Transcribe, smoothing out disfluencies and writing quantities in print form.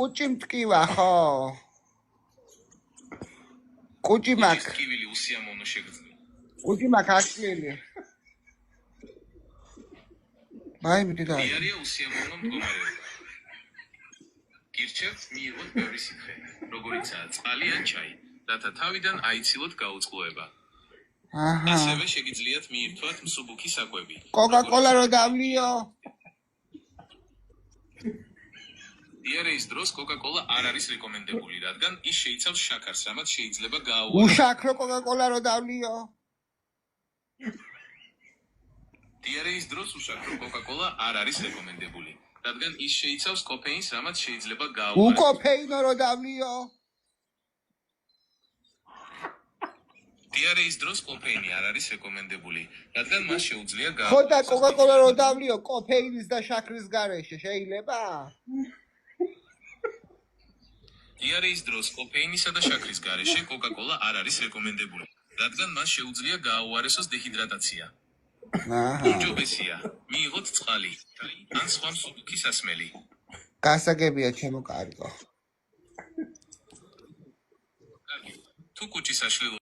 კუჭი მტკივა ხო? კუჭი მაქვს. ტკივილი უსიამოვნო შეგრძნება. კუჭი მაქვს აშლილი. მაი მიდიდა. დიარეა უსიამოვნო მდგომარეობა. გირჩევთ მიიღოთ ბევრი სითხე, როგორიცაა წყალი ან ჩაი, რათა თავიდან აიცილოთ გაუწყლოება. ასევე შეგიძლიათ მიირთვათ მსუბუქი საკვები. კოკა-კოლა რო დავლიო? დიარეის დროს კოკა-კოლა არ არის რეკომენდებული, რადგან ის შეიცავს შაქარს, რამაც შეიძლება გააუაროს. უშაქრო კოკა-კოლა რო დავლიო? დიარეის დროს უშაქრო კოკა-კოლა არ არის რეკომენდებული, რადგან ის შეიცავს კოფეინს, რამაც შეიძლება გააუაროს. უკოფეინო რო დავლიო? დიარეის დროს კოფეინი არ არის რეკომენდებული, რადგან მას შეუძლია ხო და გააუაროს. კოკა-კოლა რო დავლიო კოფეინის და შაქრის გარეშე შეიძლება? დიარეის დროს კოფეინისა და შაქრის გარეშე კოკა-კოლა არ არის რეკომენდებული, რადგან მას შეუძლია გააუარესოს დეჰიდრატაცია. უმჯობესია, მიიღოთ წყალი ან სხვა მსუბუქი სასმელი. გასაგებია ჩემო კარგო. თუ კუჭის აშლილობა